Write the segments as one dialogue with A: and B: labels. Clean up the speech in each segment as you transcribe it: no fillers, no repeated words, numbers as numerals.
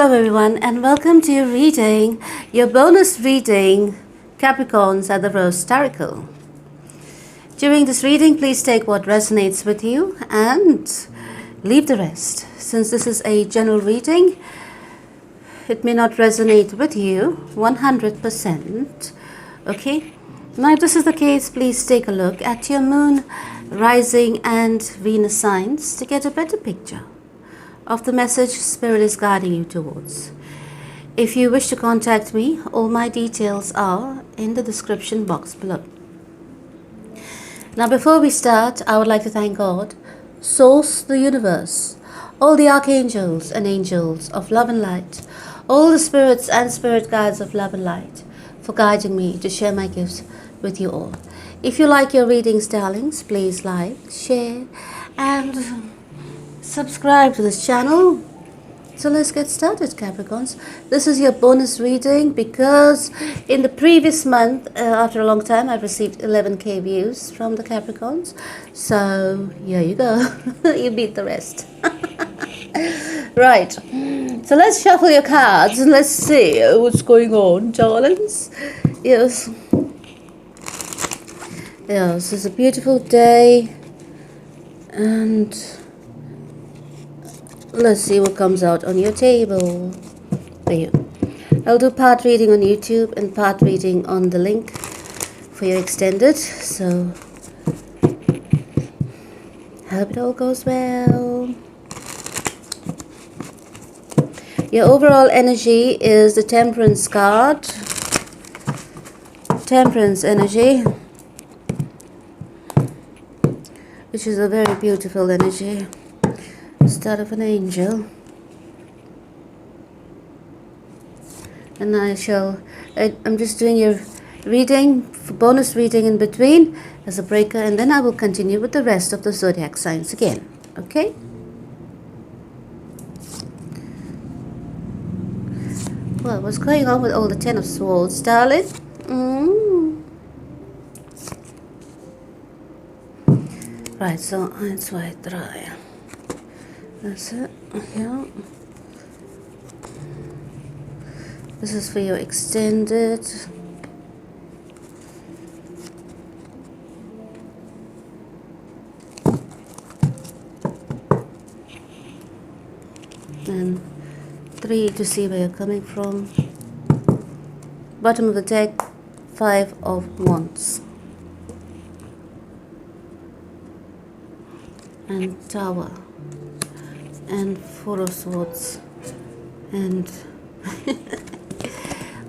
A: Hello everyone and welcome to your reading, your bonus reading, Capricorns at the ROSE TAROCLE. During this reading, please take what resonates with you and leave the rest. Since this is a general reading, it may not resonate with you 100%. Okay? Now if this is the case, please take a look at your moon, rising and Venus signs to get a better picture of the message Spirit is guiding you towards. If you wish to contact me, all my details are in the description box below. Now before we start, I would like to thank God, Source, the universe, all the archangels and angels of love and light, all the spirits and spirit guides of love and light for guiding me to share my gifts with you all. If you like your readings, darlings, please like, share and subscribe to this channel. So let's get started, Capricorns. This is your bonus reading because in the previous month, after a long time, I've received 11k views from the Capricorns. So here you go. You beat the rest. Right. So let's shuffle your cards and let's see what's going on, darlings. Yes. Yes, it's a beautiful day. And let's see what comes out on your table for you. I'll do part reading on YouTube and part reading on the link for your extended. So, hope it all goes well. Your overall energy is the Temperance card. Temperance energy, which is a very beautiful energy. Start of an angel, and I'm just doing your reading, bonus reading in between as a breaker, and then I will continue with the rest of the zodiac signs again. Okay? Well, what's going on with all the 10 of Swords, darling? Right, so eins, zwei, drei. That's it. Yeah. This is for your extended. And 3 to see where you're coming from. Bottom of the deck, 5 of Wands. And Tower. And 4 of Swords, and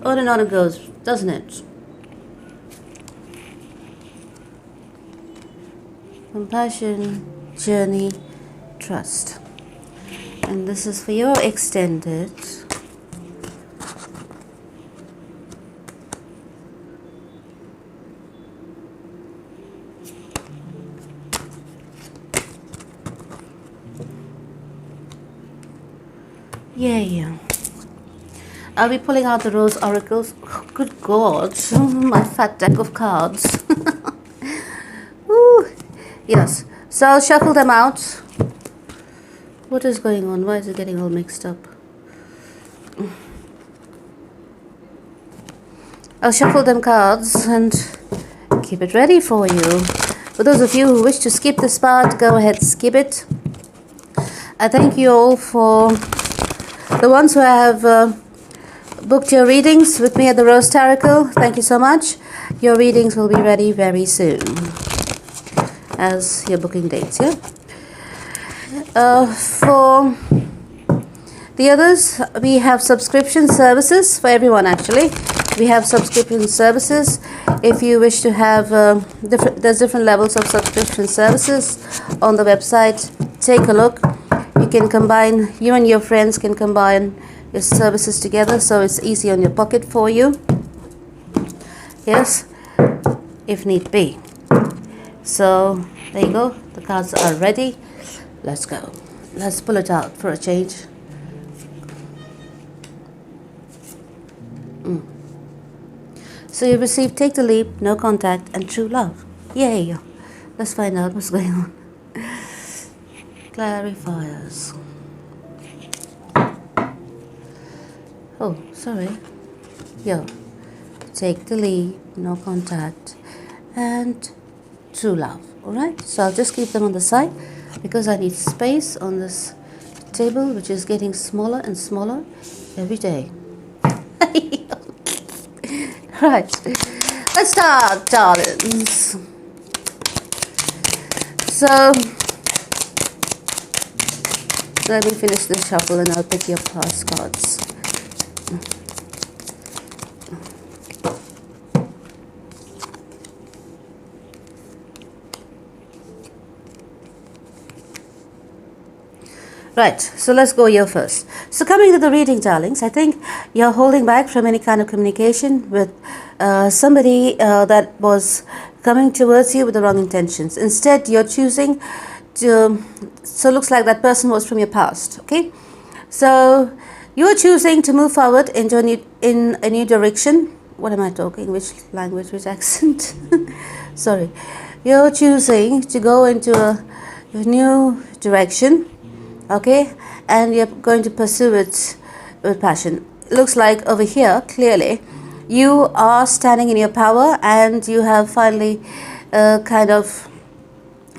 A: on and on it goes, doesn't it? Compassion, journey, trust. And this is for your extended. Yeah. I'll be pulling out the Rose Oracles. Oh, good God, my fat deck of cards. Ooh. Yes, so I'll shuffle them out. What is going on? Why is it getting all mixed up? I'll shuffle them cards and keep it ready for you. For those of you who wish to skip this part, go ahead, skip it. I thank you all for the ones who have booked your readings with me at the ROSE TAROCLE. Thank you so much. Your readings will be ready very soon as your booking dates, yeah? For the others, we have subscription services for everyone actually. We have subscription services. If you wish to have, there's different levels of subscription services on the website. Take a look. You can combine, you and your friends can combine your services together so it's easy on your pocket for you. Yes, if need be. So there you go, the cards are ready. Let's go. Let's pull it out for a change. So you received Take the Leap, No Contact, and True Love. Yay! Let's find out what's going on. Clarifiers. Oh, sorry. Yeah. Take the lead, no contact, and true love. Alright, so I'll just keep them on the side because I need space on this table, which is getting smaller and smaller every day. Right, let's start, darlings. So, let me finish the shuffle and I'll pick your past cards. Right, so let's go here first. So coming to the reading, darlings, I think you're holding back from any kind of communication with somebody that was coming towards you with the wrong intentions. Instead, you're choosing to, so it looks like that person was from your past, okay? So you're choosing to move forward into in a new direction. What am I talking? Which language, which accent? Sorry. You're choosing to go into a new direction. Okay, and you're going to pursue it with passion. It looks like over here, clearly, you are standing in your power and you have finally kind of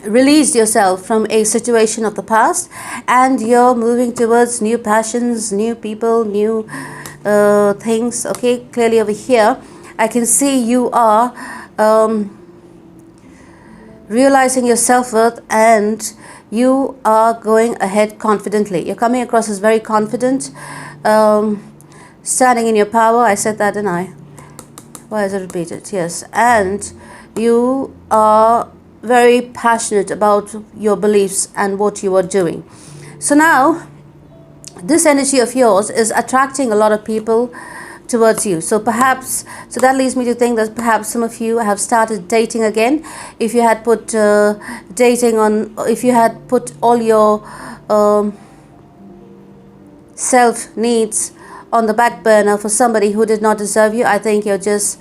A: released yourself from a situation of the past and you're moving towards new passions, new people, new things. Okay, clearly over here, I can see you are realizing your self-worth and you are going ahead confidently. You're coming across as very confident, standing in your power. I said that, didn't I? Why is it repeated? Yes. And you are very passionate about your beliefs and what you are doing. So now, this energy of yours is attracting a lot of people towards you. So perhaps, so that leads me to think that perhaps some of you have started dating again. If you had put dating on, if you had put all your self needs on the back burner for somebody who did not deserve you, I think you're just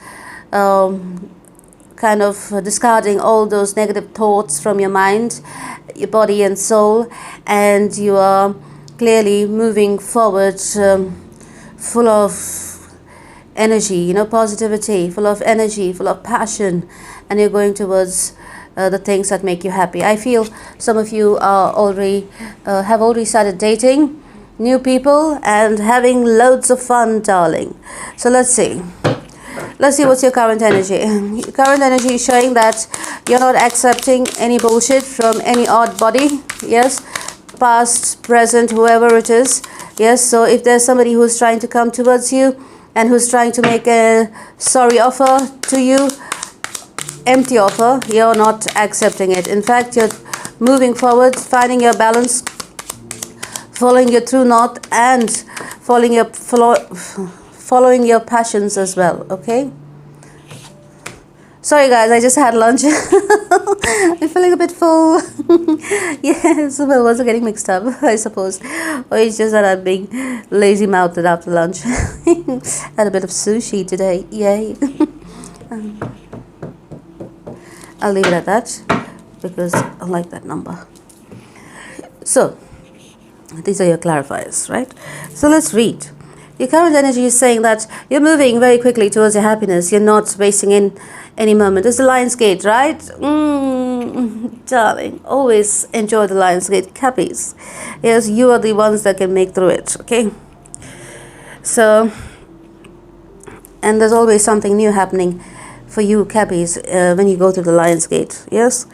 A: kind of discarding all those negative thoughts from your mind, your body and soul, and you are clearly moving forward full of energy, you know, positivity, full of energy, full of passion, and you're going towards the things that make you happy. I feel some of you are already have already started dating new people and having loads of fun, darling. So let's see what's your current energy. Your current energy is showing that you're not accepting any bullshit from any odd body. Yes, past, present, whoever it is. Yes, so if there's somebody who's trying to come towards you and who's trying to make a sorry offer to you, empty offer, you're not accepting it. In fact, you're moving forward, finding your balance, following your true north, and following your passions as well. Okay, sorry guys, I just had lunch. I'm feeling a bit full. Yes, well, was getting mixed up, I suppose, or it's just that I'm being lazy mouthed after lunch. Had a bit of sushi today, yay. I'll leave it at that because I like that number. So these are your clarifiers, right? So let's read. Your current energy is saying that you're moving very quickly towards your happiness. You're not wasting in any moment. It's the Lion's Gate, right? Darling, always enjoy the Lion's Gate. Cappies. Yes, you are the ones that can make through it, okay? So, and there's always something new happening for you, Cappies, when you go through the Lion's Gate, yes?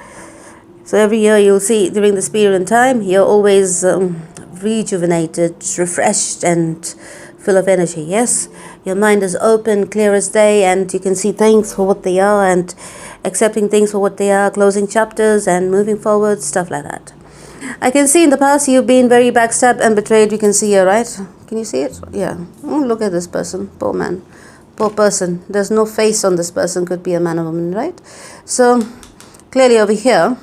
A: So every year you'll see during this period in time, you're always rejuvenated, refreshed, and full of energy, yes? Your mind is open, clear as day, and you can see things for what they are and accepting things for what they are, closing chapters and moving forward, stuff like that. I can see in the past you've been very backstabbed and betrayed. You can see here, right? Can you see it? Yeah. Oh, look at this person. Poor man. Poor person. There's no face on this person. Could be a man or woman, right? So, clearly over here,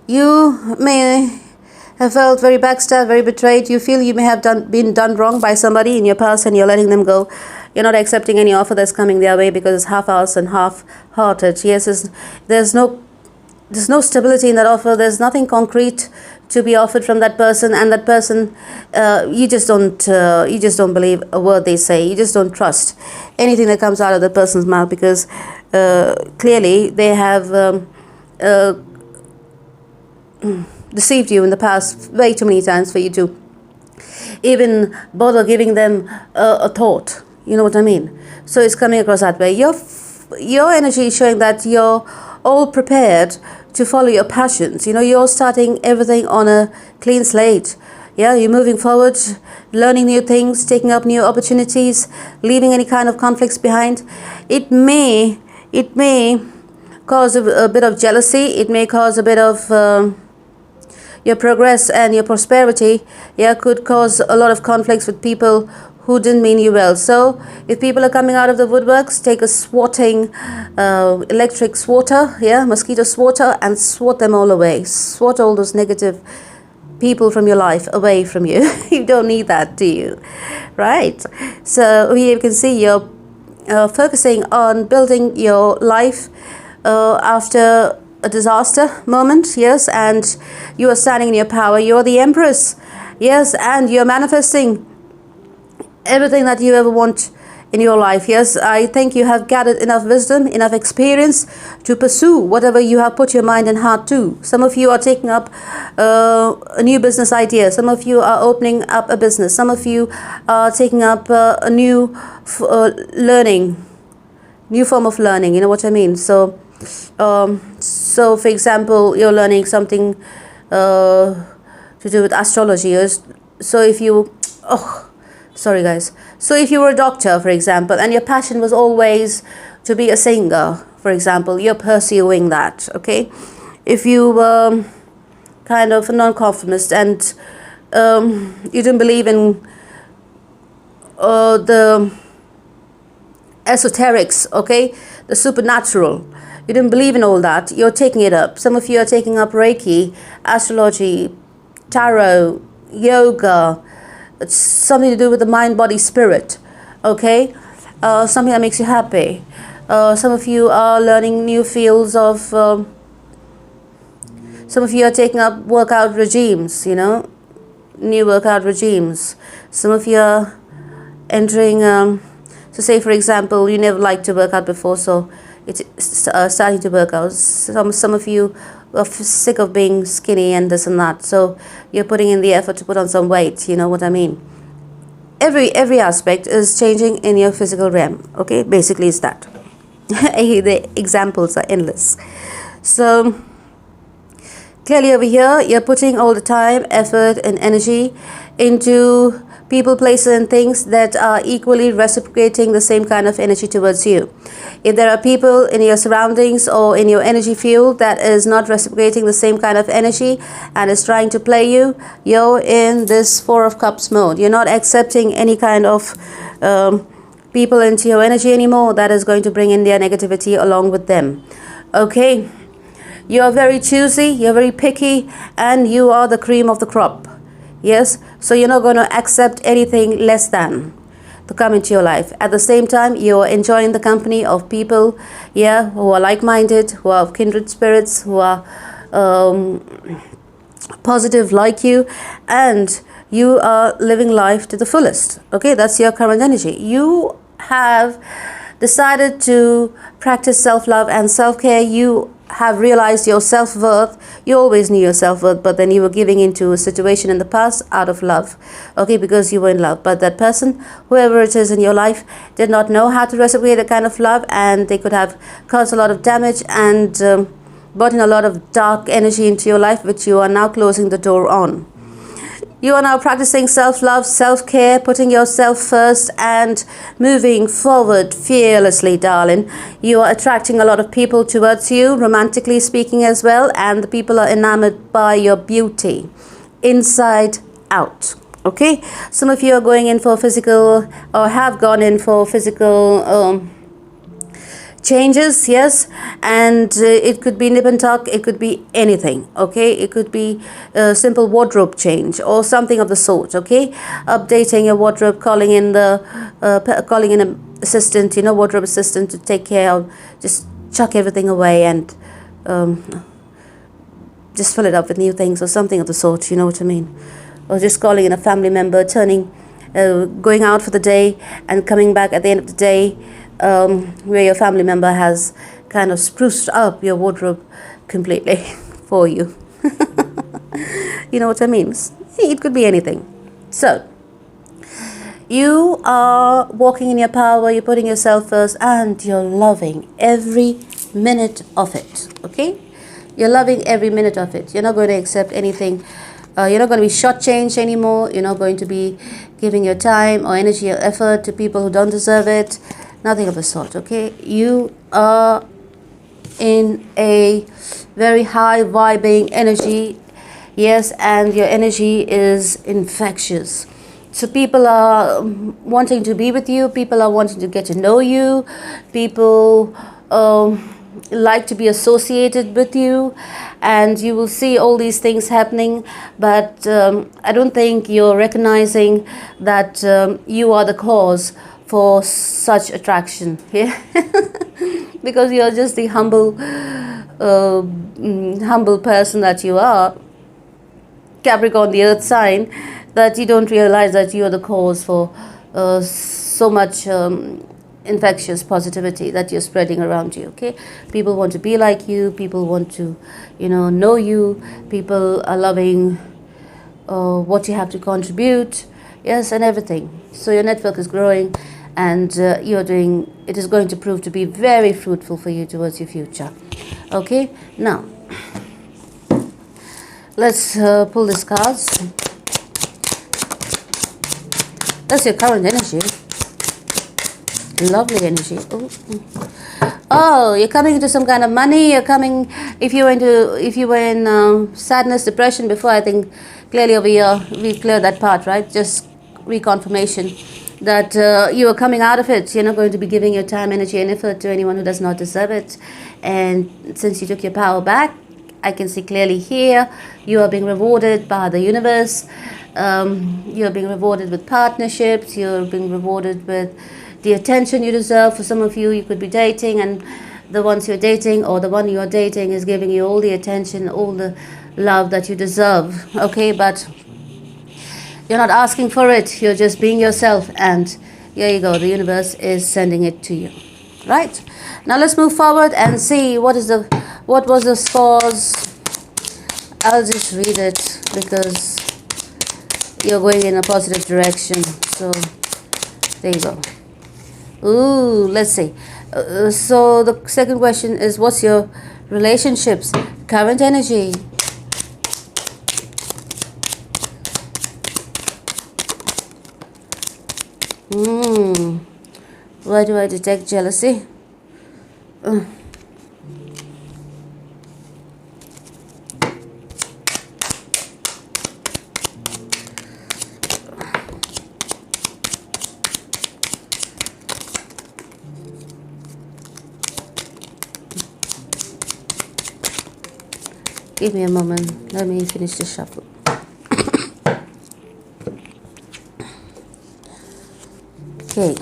A: you may have felt very backstabbed, very betrayed. You feel you may have been done wrong by somebody in your past and you're letting them go. You're not accepting any offer that's coming their way because it's half-assed and half-hearted. Yes, there's no stability in that offer. There's nothing concrete to be offered from that person, and that person, you just don't believe a word they say. You just don't trust anything that comes out of the person's mouth, because clearly they have deceived you in the past way too many times for you to even bother giving them a thought. You know what I mean? So it's coming across that way. Your energy is showing that you're all prepared to follow your passions. You know, you're starting everything on a clean slate. Yeah, you're moving forward, learning new things, taking up new opportunities, leaving any kind of conflicts behind. It may cause a bit of jealousy. It may cause a bit of your progress and your prosperity. Yeah, could cause a lot of conflicts with people who didn't mean you well. So if people are coming out of the woodworks, take a swatting electric swatter, yeah, mosquito swatter, and swat them all away. Swat all those negative people from your life away from you. You don't need that, do you? Right? So here you can see you're focusing on building your life after a disaster moment, yes, and you are standing in your power. You're the Empress, yes, and you're manifesting everything that you ever want in your life. Yes, I think you have gathered enough wisdom, enough experience to pursue whatever you have put your mind and heart to. Some of you are taking up a new business idea. Some of you are opening up a business. Some of you are taking up a new learning, new form of learning. You know what I mean? So for example, you're learning something to do with astrology. So if you, sorry guys. So if you were a doctor, for example, and your passion was always to be a singer, for example, you're pursuing that, okay? If you were kind of a non-conformist and you didn't believe in the esoterics, okay, the supernatural, you didn't believe in all that, you're taking it up. Some of you are taking up Reiki, astrology, tarot, yoga. It's something to do with the mind, body, spirit, okay? Something that makes you happy. Some of you are learning new fields of, some of you are taking up workout regimes, you know, new workout regimes. Some of you are entering, so say for example, you never liked to work out before, so it's starting to work out. Some of you are sick of being skinny and this and that, so you're putting in the effort to put on some weight. You know what I mean? Every aspect is changing in your physical realm, okay? Basically it's that. The examples are endless. So clearly over here you're putting all the time, effort and energy into people, places and things that are equally reciprocating the same kind of energy towards you. If there are people in your surroundings or in your energy field that is not reciprocating the same kind of energy and is trying to play you, you're in this Four of Cups mode. You're not accepting any kind of people into your energy anymore that is going to bring in their negativity along with them. Okay? You're very choosy, you're very picky, and you are the cream of the crop. Yes? So you're not going to accept anything less than to come into your life. At the same time, you're enjoying the company of people, yeah, who are like-minded, who are of kindred spirits, who are positive like you, and you are living life to the fullest. Okay, that's your current energy. You have decided to practice self-love and self-care. You have realized your self-worth. You always knew your self-worth, but then you were giving into a situation in the past out of love, okay, because you were in love. But that person, whoever it is in your life, did not know how to reciprocate that kind of love, and they could have caused a lot of damage and brought in a lot of dark energy into your life, which you are now closing the door on. You are now practicing self-love, self-care, putting yourself first and moving forward fearlessly, darling. You are attracting a lot of people towards you, romantically speaking as well, and the people are enamored by your beauty, inside out. Okay? Some of you are going in for physical, or have gone in for physical changes, yes, and it could be nip and tuck, it could be anything, okay? It could be a simple wardrobe change or something of the sort, okay? Updating your wardrobe, calling in an assistant, you know, wardrobe assistant to take care of, just chuck everything away and just fill it up with new things or something of the sort, you know what I mean? Or just calling in a family member, going out for the day and coming back at the end of the day, where your family member has kind of spruced up your wardrobe completely for you. You know what I mean? It could be anything. So, you are walking in your power, you're putting yourself first, and you're loving every minute of it, okay? You're loving every minute of it. You're not going to accept anything. You're not going to be shortchanged anymore. You're not going to be giving your time or energy or effort to people who don't deserve it. Nothing of the sort, okay? You are in a very high vibing energy. Yes, and your energy is infectious. So people are wanting to be with you. People are wanting to get to know you. People like to be associated with you, and you will see all these things happening, but I don't think you're recognizing that you are the cause for such attraction. Yeah. Because you're just the humble person that you are, Capricorn, the earth sign, that you don't realize that you are the cause for so much infectious positivity that you're spreading around you, okay? People want to be like you. People want to, know you. People are loving what you have to contribute. Yes, and everything. So your network is growing, and it is going to prove to be very fruitful for you towards your future. Okay, now let's pull these cards. That's your current energy. Lovely energy. Oh, you're coming into some kind of money. You're coming, if you were in sadness, depression before, I think clearly over here we've cleared that part, right? Just reconfirmation that you are coming out of it. You're not going to be giving your time, energy, and effort to anyone who does not deserve it. And since you took your power back, I can see clearly here you are being rewarded by the universe. You're being rewarded with partnerships. You're being rewarded with the attention you deserve. For some of you, you could be dating, and the ones you're dating or the one you're dating is giving you all the attention, all the love that you deserve. Okay, but you're not asking for it. You're just being yourself, and here you go. The universe is sending it to you. Right? Now let's move forward and see what was the scores. I'll just read it because you're going in a positive direction. So there you go. Ooh, let's see. So the second question is, what's your relationships, current energy? Why do I detect jealousy? Give me a moment. Let me finish the shuffle. Okay,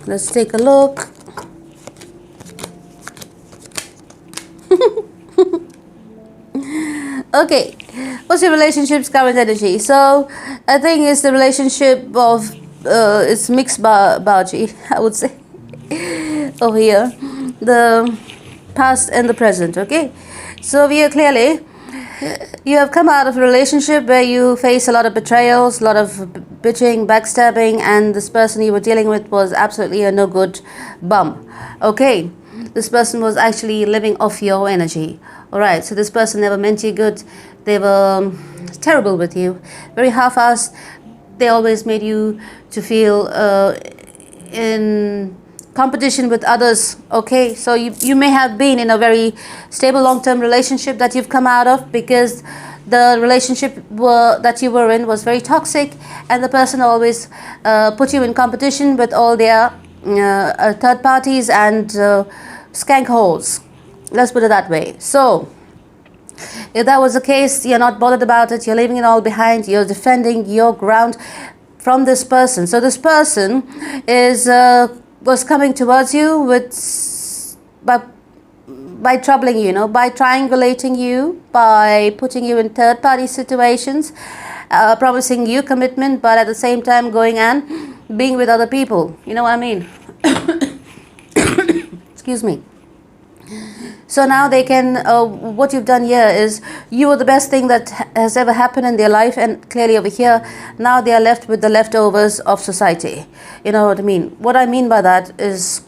A: let's take a look. Okay, what's your relationship's current energy? So I think it's the relationship of it's mixed Baji, I would say, over here, the past and the present. Okay, so here clearly you have come out of a relationship where you face a lot of betrayals, a lot of bitching, backstabbing, and this person you were dealing with was absolutely a no good bum. Okay, this person was actually living off your energy. Alright, so this person never meant you good. They were terrible with you, very half-assed. They always made you to feel in competition with others. Okay, so you may have been in a very stable long-term relationship that you've come out of because the relationship that you were in was very toxic, and the person always put you in competition with all their third parties and skank holes. Let's put it that way. So if that was the case, you're not bothered about it. You're leaving it all behind. You're defending your ground from this person. So this person is was coming towards you with by troubling you, by triangulating you, by putting you in third-party situations, promising you commitment, but at the same time going and being with other people. You know what I mean? Excuse me. So now they can, what you've done here is, you are the best thing that has ever happened in their life, and clearly over here, now they are left with the leftovers of society. You know what I mean? What I mean by that is,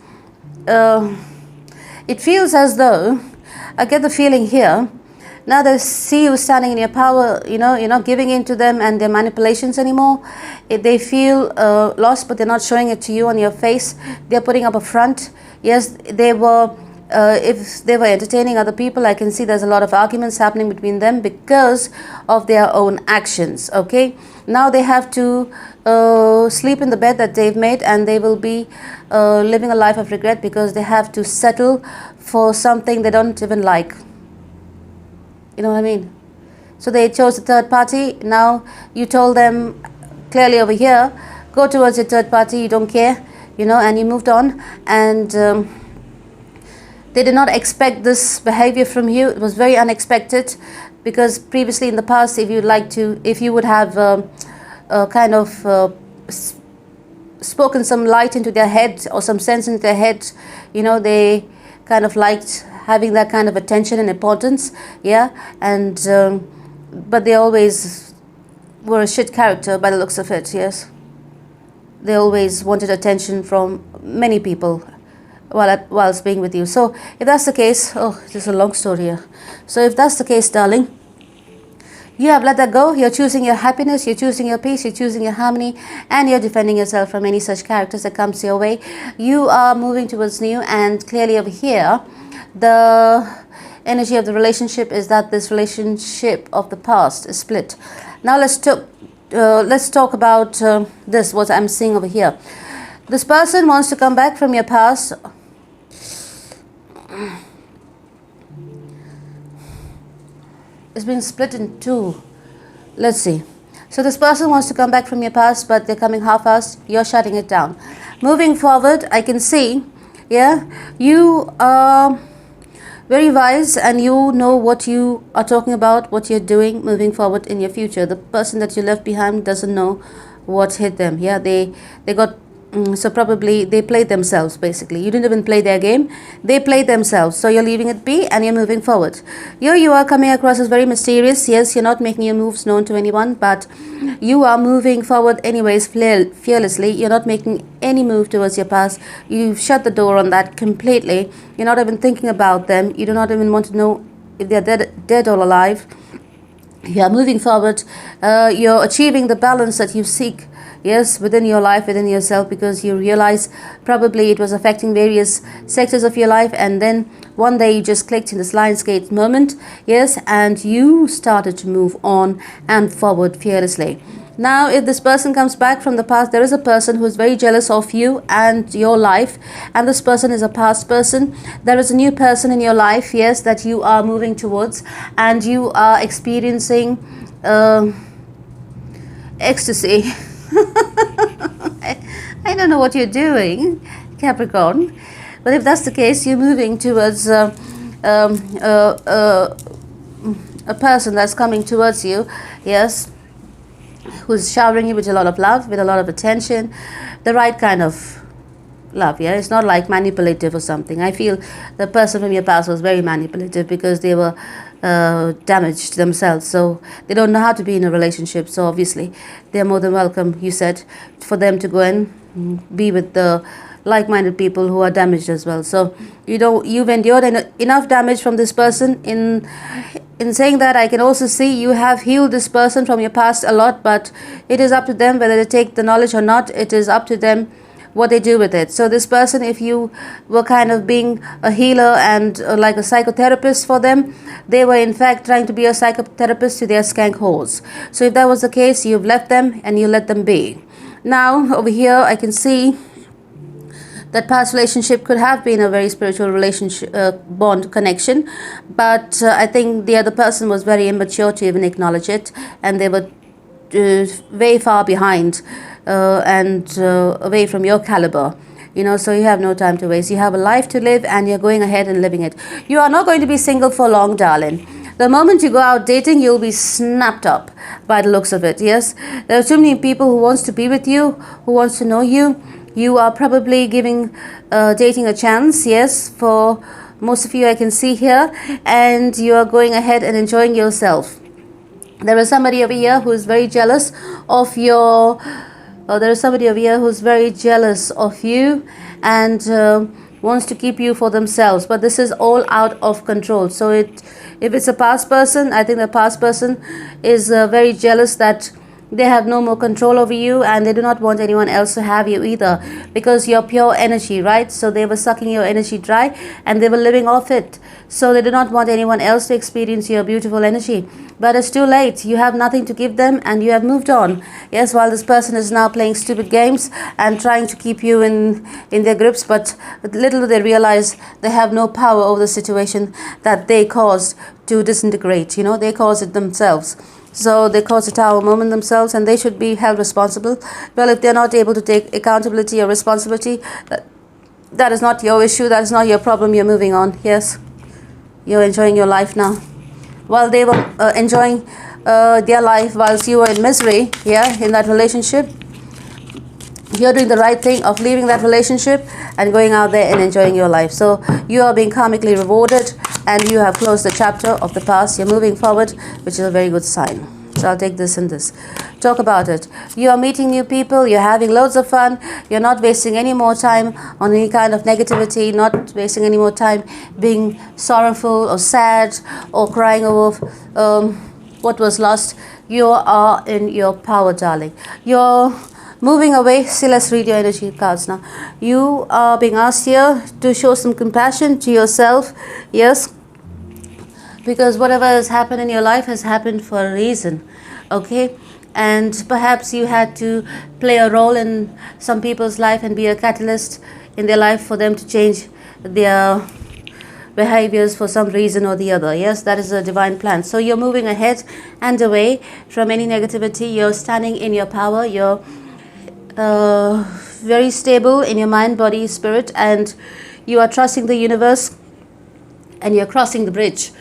A: it feels as though, I get the feeling here, now they see you standing in your power, you're not giving in to them and their manipulations anymore. They feel lost, but they're not showing it to you on your face. They're putting up a front. Yes, they were... if they were entertaining other people, I can see there's a lot of arguments happening between them because of their own actions. Okay, now they have to sleep in the bed that they've made, and they will be living a life of regret because they have to settle for something they don't even like. You know what I mean? So they chose the third party. Now you told them clearly over here, go towards your third party, you don't care, and you moved on, and they did not expect this behavior from you. It was very unexpected, because previously in the past, if you would have kind of spoken some light into their head or some sense into their head, they kind of liked having that kind of attention and importance, and but they always were a shit character by the looks of it. Yes, they always wanted attention from many people whilst being with you. So if that's the case, this is a long story here. So if that's the case, darling, you have let that go. You're choosing your happiness, you're choosing your peace, you're choosing your harmony, and you're defending yourself from any such characters that comes your way. You are moving towards new, and clearly over here, the energy of the relationship is that this relationship of the past is split. Now let's talk about this, what I'm seeing over here. This person wants to come back from your past. It's been split in two. Let's see. So this person wants to come back from your past, but they're coming half-assed. You're shutting it down. Moving forward, I can see, you are very wise, and you know what you are talking about, what you're doing moving forward in your future. The person that you left behind doesn't know what hit them. They got... so probably they played themselves, basically. You didn't even play their game. They played themselves. So you're leaving it be, and you're moving forward. Here you are coming across as very mysterious. Yes, you're not making your moves known to anyone, but you are moving forward anyways, fearlessly. You're not making any move towards your past. You've shut the door on that completely. You're not even thinking about them. You do not even want to know if they're dead or alive. You are moving forward. You're achieving the balance that you seek. Yes, within your life, within yourself, because you realize probably it was affecting various sectors of your life, and then one day you just clicked in this Lionsgate moment, yes, and you started to move on and forward fearlessly. Now, if this person comes back from the past, there is a person who is very jealous of you and your life, and this person is a past person. There is a new person in your life, yes, that you are moving towards, and you are experiencing ecstasy. I don't know what you're doing, Capricorn, but if that's the case, you're moving towards a person that's coming towards you, yes, who's showering you with a lot of love, with a lot of attention, the right kind of love. It's not like manipulative or something. I feel the person from your past was very manipulative because they were damaged themselves, so they don't know how to be in a relationship. So obviously they're more than welcome, you said, for them to go and be with the like-minded people who are damaged as well. So you've endured enough damage from this person. In saying that, I can also see you have healed this person from your past a lot, but it is up to them whether they take the knowledge or not. It is up to them what they do with it. So this person, if you were kind of being a healer and like a psychotherapist for them, they were in fact trying to be a psychotherapist to their skank holes. So if that was the case, you've left them and you let them be. Now over here I can see that past relationship could have been a very spiritual relationship, bond connection, but I think the other person was very immature to even acknowledge it, and they were way far behind and away from your caliber. You know, so you have no time to waste. You have a life to live and you're going ahead and living it. You are not going to be single for long, darling. The moment you go out dating, you'll be snapped up by the looks of it. Yes, there are too many people who wants to be with you, who wants to know you. You are probably giving dating a chance. Yes, for most of you I can see here, and you are going ahead and enjoying yourself. There is somebody over here who is very jealous of your there is somebody over here who's very jealous of you and wants to keep you for themselves, but this is all out of control. So if it's a past person, I think the past person is very jealous that they have no more control over you, and they do not want anyone else to have you either, because you're pure energy, right? So they were sucking your energy dry and they were living off it. So they do not want anyone else to experience your beautiful energy. But it's too late. You have nothing to give them and you have moved on. Yes, while this person is now playing stupid games and trying to keep you in their grips, but little do they realize they have no power over the situation that they caused to disintegrate. You know, they caused it themselves. So they caused a tower moment themselves, and they should be held responsible. Well, if they're not able to take accountability or responsibility, that is not your issue. That is not your problem. You're moving on. Yes, you're enjoying your life now. While they were enjoying their life, whilst you were in misery, yeah, in that relationship, you're doing the right thing of leaving that relationship and going out there and enjoying your life. So you are being karmically rewarded, and you have closed the chapter of the past. You're moving forward, which is a very good sign. So I'll take this and this. Talk about it. You are meeting new people. You're having loads of fun. You're not wasting any more time on any kind of negativity, not wasting any more time being sorrowful or sad or crying over what was lost. You are in your power, darling. You're moving away. See, let's read your energy cards now. You are being asked here to show some compassion to yourself. Yes, because whatever has happened in your life has happened for a reason. Okay, and perhaps you had to play a role in some people's life and be a catalyst in their life for them to change their behaviors for some reason or the other. Yes, that is a divine plan. So you're moving ahead and away from any negativity. You're standing in your power. You're very stable in your mind, body, spirit, and you are trusting the universe, and you're crossing the bridge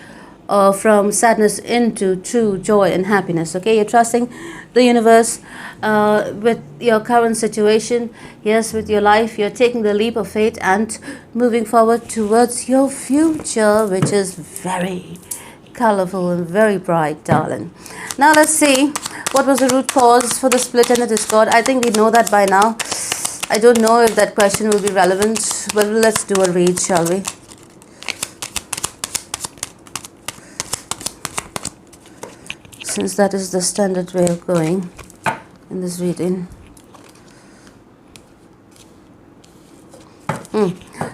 A: from sadness into true joy and happiness. Okay, you're trusting the universe with your current situation. Yes, with your life, you're taking the leap of faith and moving forward towards your future, which is very colorful and very bright, darling. Now let's see what was the root cause for the split and the discord. I think we know that by now. I don't know if that question will be relevant, but let's do a read, shall we? Since that is the standard way of going in this reading.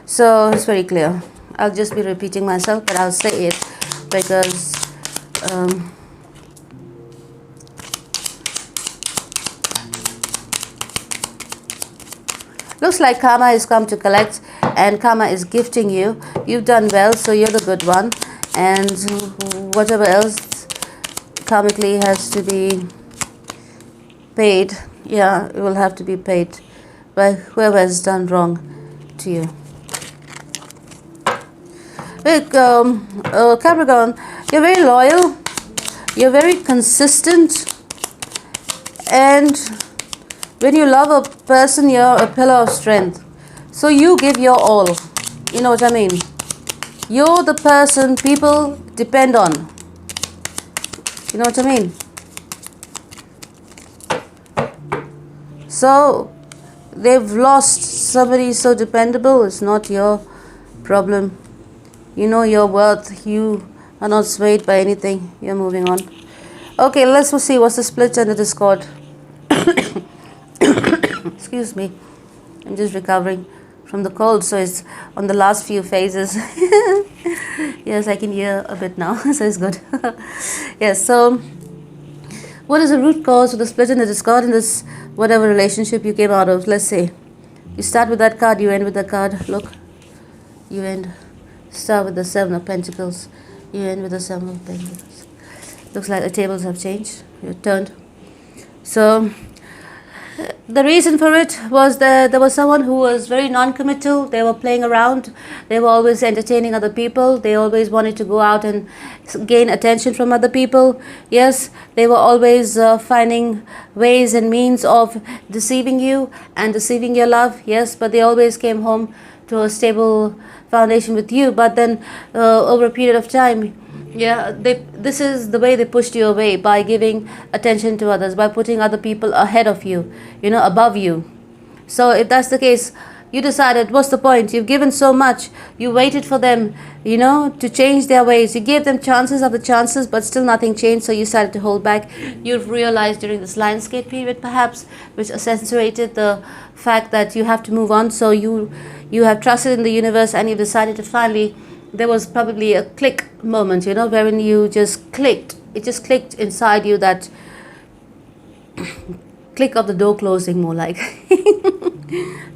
A: So it's very clear. I'll just be repeating myself, but I'll say it because looks like karma has come to collect, and karma is gifting you. You've done well, so you're the good one, and whatever else karmically has to be paid, yeah, it will have to be paid by whoever has done wrong to you. Look, Capricorn, you're very loyal, you're very consistent, and when you love a person, you're a pillar of strength. So you give your all. You know what I mean? You're the person people depend on. You know what I mean? So they've lost somebody so dependable. It's not your problem. You know your worth. You are not swayed by anything. You're moving on. Okay, let's see what's the split and the discord. Excuse me, I'm just recovering from the cold, so it's on the last few phases. Yes, I can hear a bit now, so it's good. Yes, so what is the root cause of the split and the discord in this whatever relationship you came out of? Let's say you start with that card, you end with that card. Look, you end, start with the 7 of Pentacles, you end with the 7 of Pentacles. Looks like the tables have changed. You're turned. So The reason for it was that there was someone who was very non-committal. They were playing around. They were always entertaining other people. They always wanted to go out and gain attention from other people. Yes, they were always finding ways and means of deceiving you and deceiving your love. Yes, but they always came home to a stable foundation with you. But then over a period of time, yeah, this is the way they pushed you away, by giving attention to others, by putting other people ahead of you, above you. So if that's the case, you decided, what's the point? You've given so much. You waited for them, to change their ways. You gave them chances after chances, but still nothing changed. So you started to hold back. You've realized during this Lionsgate period, perhaps, which accentuated the fact that you have to move on. So you have trusted in the universe, and you've decided to finally. There was probably a click moment, wherein you just clicked. It just clicked inside you, that click of the door closing, more like.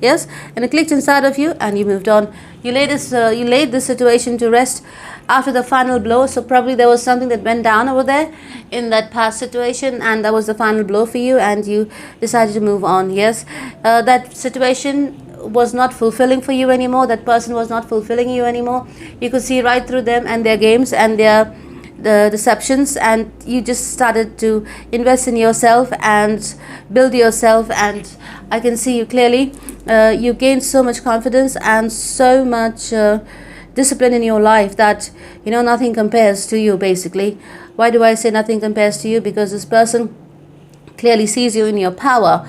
A: Yes, and it clicked inside of you, and you moved on. You laid this situation to rest after the final blow. So probably there was something that went down over there in that past situation, and that was the final blow for you, and you decided to move on. Yes, that situation was not fulfilling for you anymore. That person was not fulfilling you anymore. You could see right through them and their games and the deceptions, and you just started to invest in yourself and build yourself. And I can see you clearly. You gained so much confidence and so much discipline in your life that nothing compares to you, basically. Why do I say nothing compares to you? Because this person clearly sees you in your power,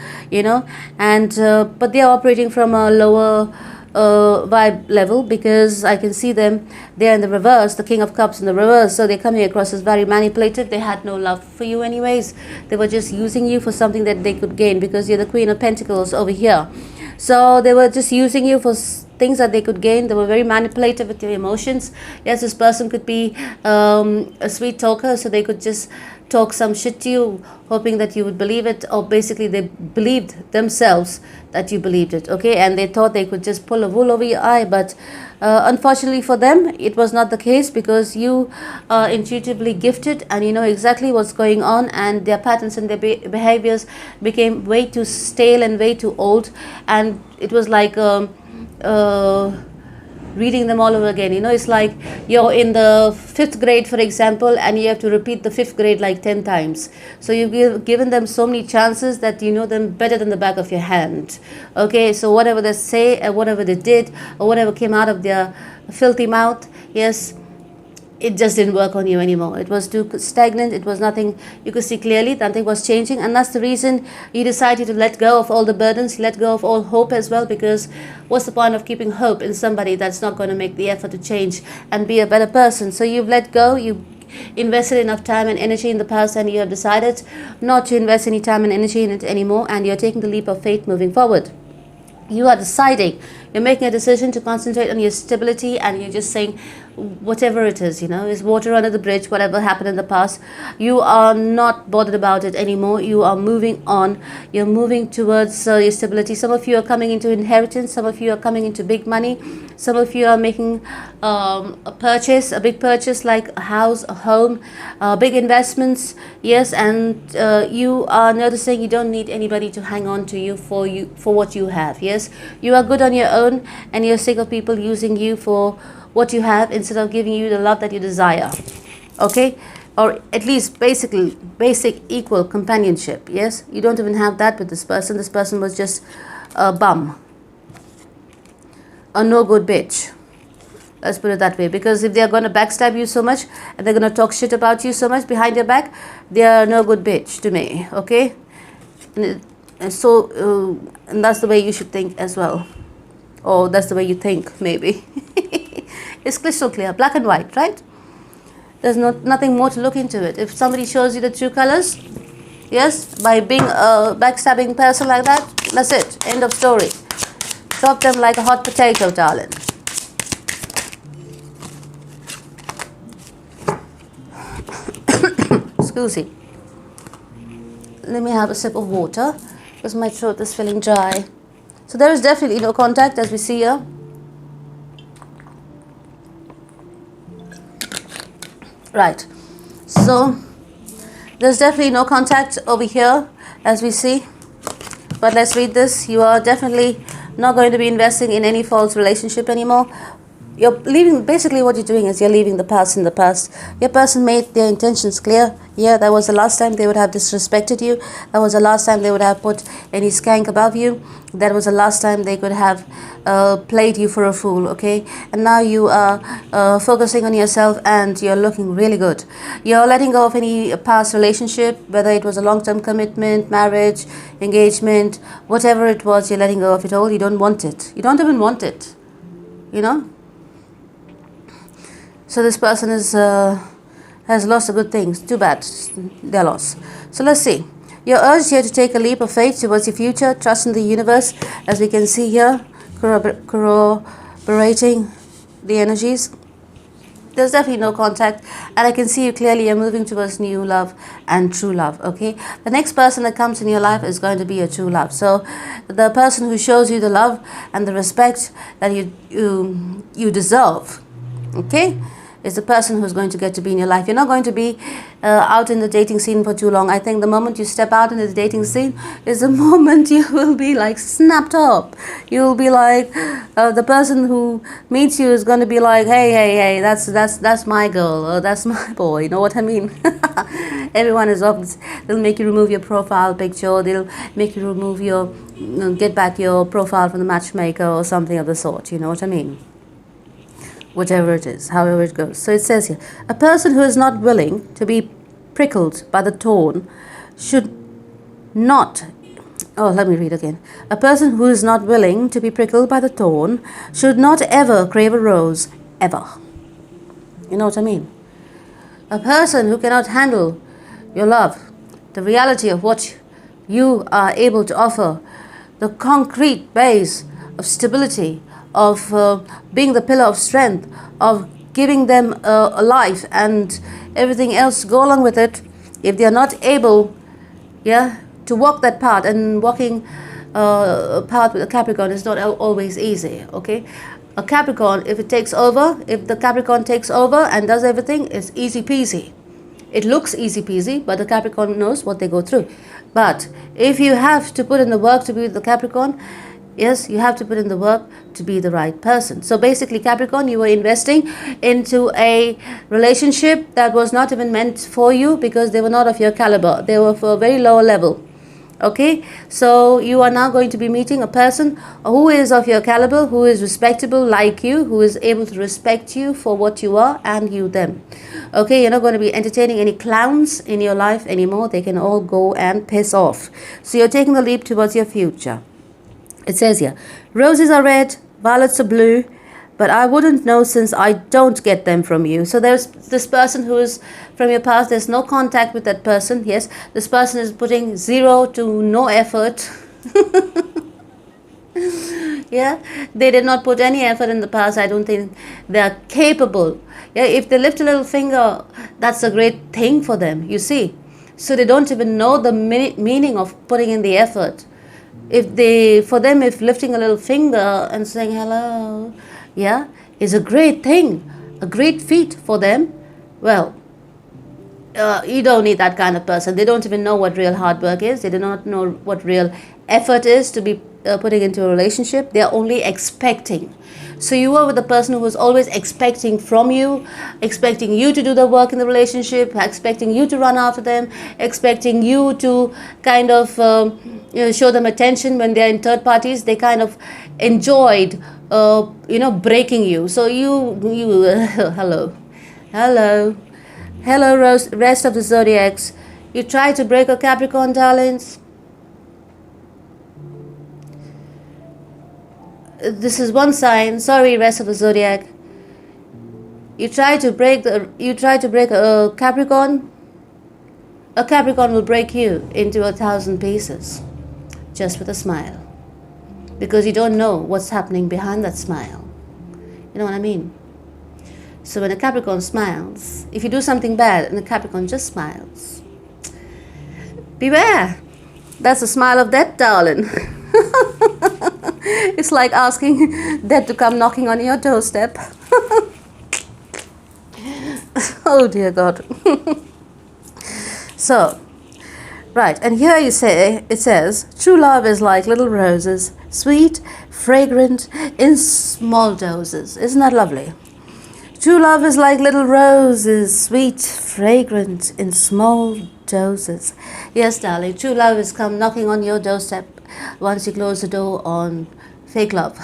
A: and but they are operating from a lower vibe level, because I can see them, they're in the reverse, the King of Cups in the reverse. So they're coming across as very manipulative. They had no love for you anyways. They were just using you for something that they could gain, because you're the Queen of Pentacles over here. So they were just using you for things that they could gain. They were very manipulative with your emotions. Yes, this person could be a sweet talker, so they could just talk some shit to you, hoping that you would believe it, or basically they believed themselves that you believed it, okay, and they thought they could just pull a wool over your eye. But unfortunately for them, it was not the case, because you are intuitively gifted and you know exactly what's going on, and their patterns and their behaviors became way too stale and way too old, and it was like reading them all over again. It's like you're in the 5th grade, for example, and you have to repeat the 5th grade like 10 times. So you've given them so many chances that you know them better than the back of your hand. Okay, so whatever they say, whatever they did, or whatever came out of their filthy mouth, yes, it just didn't work on you anymore. It was too stagnant. It was nothing. You could see clearly nothing was changing, and that's the reason you decided to let go of all the burdens, let go of all hope as well, because what's the point of keeping hope in somebody that's not going to make the effort to change and be a better person? So you've let go. You invested enough time and energy in the past, and you have decided not to invest any time and energy in it anymore, and you're taking the leap of faith moving forward. You are deciding, you're making a decision to concentrate on your stability, and you're just saying whatever it is, is water under the bridge, whatever happened in the past. You are not bothered about it anymore. You are moving on. You're moving towards your stability. Some of you are coming into inheritance. Some of you are coming into big money. Some of you are making a big purchase like a house, a home, big investments. Yes, and you are noticing you don't need anybody to hang on to you for what you have. Yes, you are good on your own, and you're sick of people using you for what you have instead of giving you the love that you desire. Okay, or at least basic equal companionship. Yes, you don't even have that with this person. This person was just a bum, a no good bitch. Let's put it that way, because if they're going to backstab you so much and they're going to talk shit about you so much behind your back, they are no good bitch to me. Okay, and so and that's the way you should think as well, or that's the way you think maybe. It's crystal clear, black and white, right? There's nothing more to look into it. If somebody shows you the true colors, yes, by being a backstabbing person like that, that's it, end of story. Drop them like a hot potato, darling. Excuse me. Let me have a sip of water, because my throat is feeling dry. So there is definitely no contact, as we see here. Right, so there's definitely no contact over here, as we see. But let's read this. You are definitely not going to be investing in any false relationship anymore. You're leaving, basically what you're doing is you're leaving the past in the past. Your person made their intentions clear. Yeah, that was the last time they would have disrespected you. That was the last time they would have put any skank above you. That was the last time they could have played you for a fool, okay? And now you are focusing on yourself and you're looking really good. You're letting go of any past relationship, whether it was a long-term commitment, marriage, engagement, whatever it was, you're letting go of it all. You don't want it. You don't even want it, you know? So this person is has lost a good thing. Too bad, they're lost. So let's see. You're urged here to take a leap of faith towards your future. Trust in the universe, as we can see here, corroborating the energies. There's definitely no contact, and I can see you clearly. You're moving towards new love and true love, okay? The next person that comes in your life is going to be a true love. So the person who shows you the love and the respect that you deserve, okay, is the person who's going to get to be in your life. You're not going to be out in the dating scene for too long. I think the moment you step out in the dating scene is the moment you will be like snapped up. You'll be like, the person who meets you is going to be like, hey, that's my girl, or that's my boy, you know what I mean? Everyone is off. They'll make you remove your profile picture. They'll make you remove your, get back your profile from the matchmaker or something of the sort, you know what I mean? Whatever it is, however it goes. So it says here, a person who is not willing to be prickled by the thorn should not, let me read again. A person who is not willing to be prickled by the thorn should not ever crave a rose, ever. You know what I mean? A person who cannot handle your love, the reality of what you are able to offer, the concrete base of stability, of being the pillar of strength, of giving them a life and everything else go along with it. If they are not able, to walk that path, and walking a path with a Capricorn is not always easy, okay? A Capricorn, if the Capricorn takes over and does everything, it's easy peasy. It looks easy peasy, but the Capricorn knows what they go through. But if you have to put in the work to be with the Capricorn, yes, you have to put in the work to be the right person. So basically, Capricorn, you were investing into a relationship that was not even meant for you because they were not of your caliber. They were for a very low level. Okay, so you are now going to be meeting a person who is of your caliber, who is respectable like you, who is able to respect you for what you are and you them. Okay, you're not going to be entertaining any clowns in your life anymore. They can all go and piss off. So you're taking the leap towards your future. It says here, roses are red, violets are blue, but I wouldn't know since I don't get them from you. So there's this person who is from your past. There's no contact with that person. Yes, this person is putting 0 to no effort. Yeah, they did not put any effort in the past. I don't think they are capable. Yeah, if they lift a little finger, that's a great thing for them, you see. So they don't even know the meaning of putting in the effort. If lifting a little finger and saying hello, is a great thing, a great feat for them, well, you don't need that kind of person. They don't even know what real hard work is. They do not know what real effort is to be putting into a relationship. They are only expecting. So you were with a person who was always expecting from you, expecting you to do the work in the relationship, expecting you to run after them, expecting you to kind of show them attention when they're in third parties. They kind of enjoyed, breaking you. So you hello, rest of the zodiacs. You try to break a Capricorn, darlings. This is one sign. Sorry, rest of the zodiac. You try to break a Capricorn. A Capricorn will break you into 1,000 pieces, just with a smile, because you don't know what's happening behind that smile. You know what I mean? So when a Capricorn smiles, if you do something bad and a Capricorn just smiles, beware. That's a smile of death, darling. It's like asking death to come knocking on your doorstep. Oh dear God. So Right, and here you say, it says, true love is like little roses, sweet, fragrant, in small doses. Isn't that lovely? True love is like little roses, sweet, fragrant, in small doses. Yes, darling, true love is come knocking on your doorstep once you close the door on fake love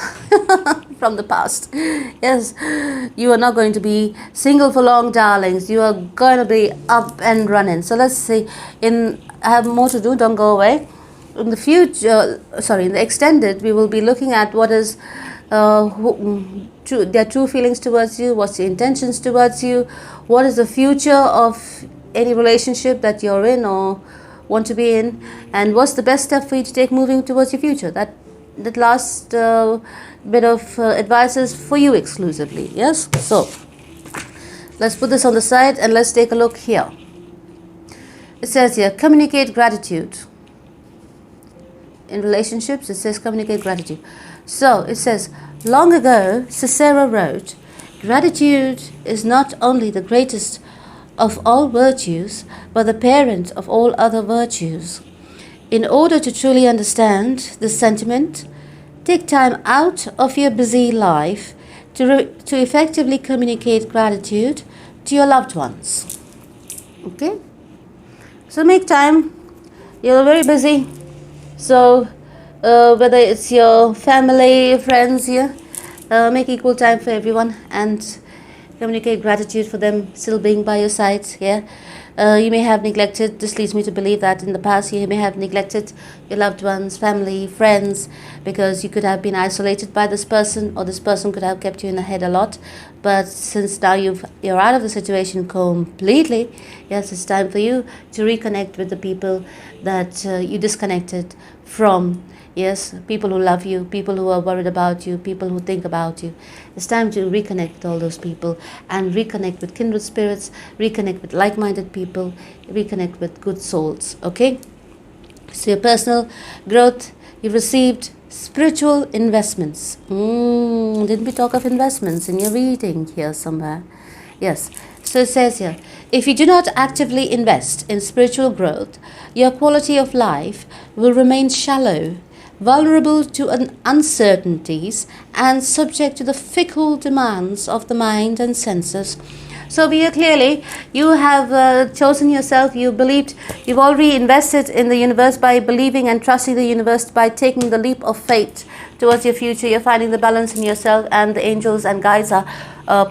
A: from the past. Yes, you are not going to be single for long, darlings. You are going to be up and running. So let's see. I have more to do. Don't go away. In the future, in the extended, we will be looking at what is their true feelings towards you, what's your intentions towards you, what is the future of any relationship that you're in or want to be in, and what's the best step for you to take moving towards your future. That last bit of advice is for you exclusively. Yes, so let's put this on the side and let's take a look here. It says here, communicate gratitude. In relationships, it says communicate gratitude. So it says, long ago, Cicero wrote, gratitude is not only the greatest of all virtues, but the parent of all other virtues. In order to truly understand this sentiment, take time out of your busy life to effectively communicate gratitude to your loved ones. Okay? So make time. You're very busy. So whether it's your family, friends here, make equal time for everyone and communicate gratitude for them still being by your side. Yeah, you may have neglected, this leads me to believe that in the past you may have neglected your loved ones, family, friends, because you could have been isolated by this person, or this person could have kept you in the head a lot. But since now you're out of the situation completely, yes, it's time for you to reconnect with the people that you disconnected from. Yes, people who love you, people who are worried about you, people who think about you. It's time to reconnect with all those people and reconnect with kindred spirits, reconnect with like-minded people, reconnect with good souls, okay? So your personal growth, you've received spiritual investments. Didn't we talk of investments in your reading here somewhere? Yes. So it says here, if you do not actively invest in spiritual growth, your quality of life will remain shallow, vulnerable to uncertainties, and subject to the fickle demands of the mind and senses. So here clearly, you have chosen yourself, you've already invested in the universe by believing and trusting the universe, by taking the leap of faith towards your future. You're finding the balance in yourself, and the angels and guides are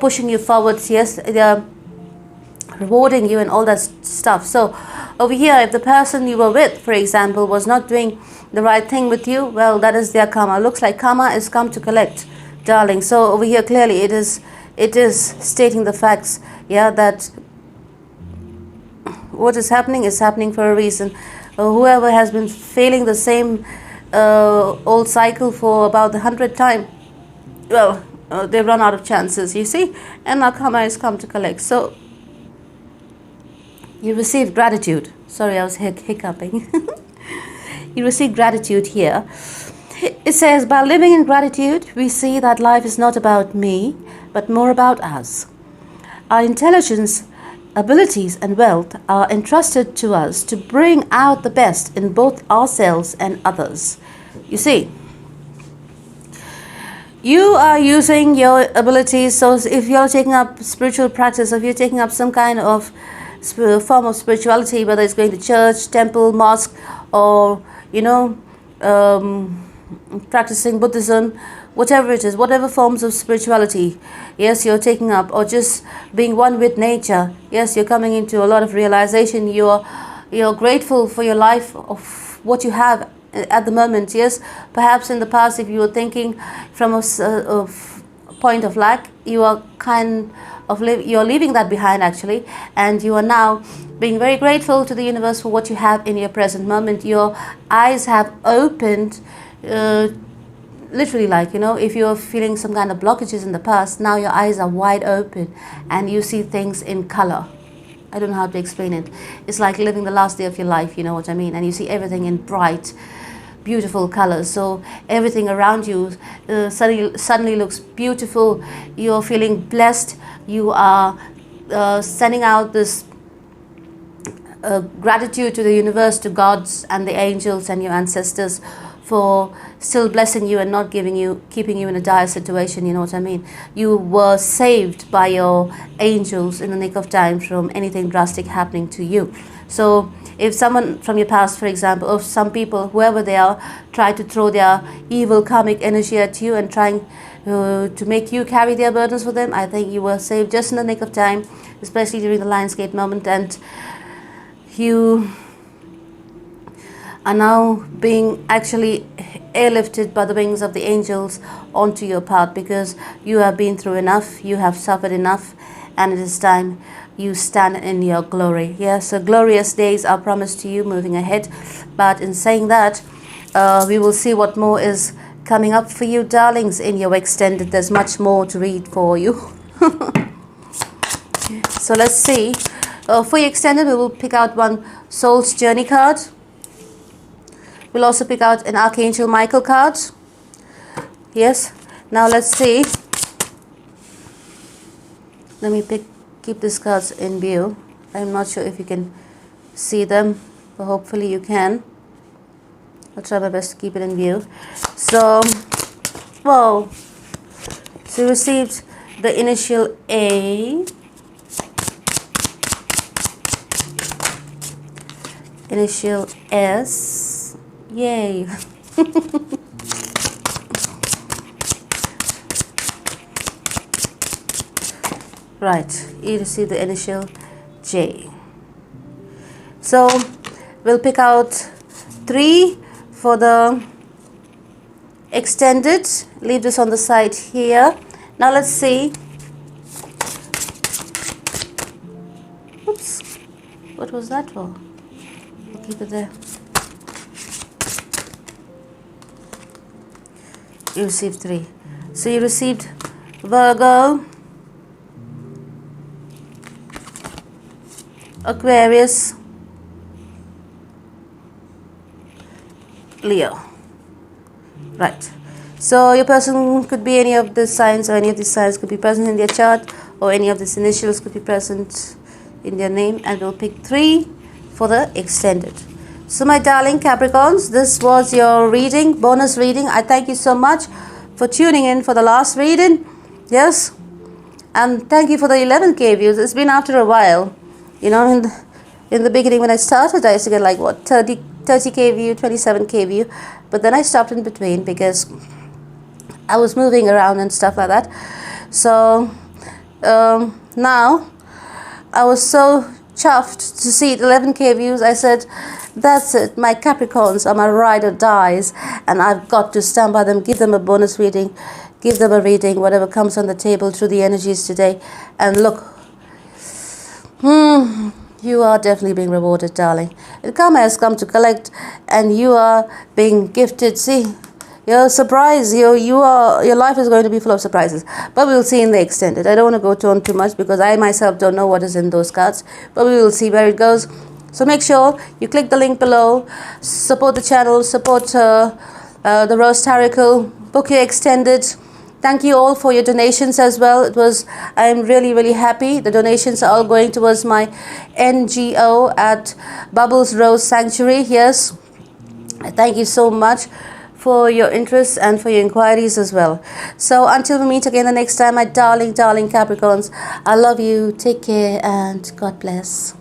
A: pushing you forwards. Yes, they're rewarding you and all that stuff. So over here, if the person you were with, for example, was not doing the right thing with you, well, that is their karma. Looks like karma is come to collect, darling. So over here, clearly, it is stating the facts, yeah, that what is happening for a reason. Whoever has been failing the same old cycle for about the 100th time, well, they've run out of chances, you see, and now karma has come to collect. So you receive gratitude. Sorry, I was hiccuping. You receive gratitude here. It says, by living in gratitude, we see that life is not about me, but more about us. Our intelligence, abilities, and wealth are entrusted to us to bring out the best in both ourselves and others. You see, you are using your abilities. So if you're taking up spiritual practice, if you're taking up some kind of form of spirituality, whether it's going to church, temple, mosque, or practicing Buddhism, whatever it is, whatever forms of spirituality, yes, you're taking up, or just being one with nature, yes, you're coming into a lot of realization. You're grateful for your life, of what you have at the moment. Yes, perhaps in the past, if you were thinking from a point of lack, you are you're leaving that behind actually, and you are now being very grateful to the universe for what you have in your present moment. Your eyes have opened, literally, like, if you're feeling some kind of blockages in the past, now your eyes are wide open and you see things in color. I don't know how to explain it. It's like living the last day of your life, you know what I mean? And you see everything in bright, beautiful colors. So everything around you suddenly looks beautiful. You're feeling blessed. You are sending out this gratitude to the universe, to gods and the angels and your ancestors for still blessing you and not keeping you in a dire situation, you know what I mean? You were saved by your angels in the nick of time from anything drastic happening to you. So if someone from your past, for example, or some people, whoever they are, try to throw their evil karmic energy at you and trying to make you carry their burdens for them, I think you were saved just in the nick of time, especially during the Lionsgate moment, and you are now being actually airlifted by the wings of the angels onto your path, because you have been through enough, you have suffered enough, and it is time you stand in your glory. Yes, so glorious days are promised to you moving ahead. But in saying that, we will see what more is coming up for you, darlings, in your extended. There's much more to read for you. So let's see. For your extended, we will pick out one Soul's Journey card. We'll also pick out an Archangel Michael card. Yes. Now let's see. Let me keep these cards in view. I'm not sure if you can see them, but hopefully you can. I'll try my best to keep it in view. So, whoa. So you received the initial A. Initial S. Yay. Right, you receive the initial J. So we'll pick out 3 for the extended. Leave this on the side here. Now let's see. Oops, what was that for? I'll keep it there. You received 3. So you received Virgo, Aquarius, Leo. Right. So your person could be any of the signs, or any of these signs could be present in their chart, or any of these initials could be present in their name, and we'll pick 3 for the extended. So my darling Capricorns, this was your reading, bonus reading. I thank you so much for tuning in for the last reading. Yes. And thank you for the 11K views. It's been after a while. You know, in the beginning when I started, I used to get like, what, 30K view, 27K view. But then I stopped in between because I was moving around and stuff like that. So now I was so chuffed to see 11K views. I said, that's it, my Capricorns are my ride or dies, and I've got to stand by them, give them a bonus reading, give them a reading, whatever comes on the table through the energies today. And look, you are definitely being rewarded, darling. The karma has come to collect, and you are being gifted. See, you're surprised. Your life is going to be full of surprises. But we'll see in the extended. I don't want to go on too much because I myself don't know what is in those cards. But we will see where it goes. So make sure you click the link below, support the channel, support the ROSE TAROCLE, book your extended. Thank you all for your donations as well. I'm really, really happy. The donations are all going towards my NGO at Bubbles Rose Sanctuary. Yes, thank you so much for your interest and for your inquiries as well. So until we meet again the next time, my darling, darling Capricorns, I love you. Take care and God bless.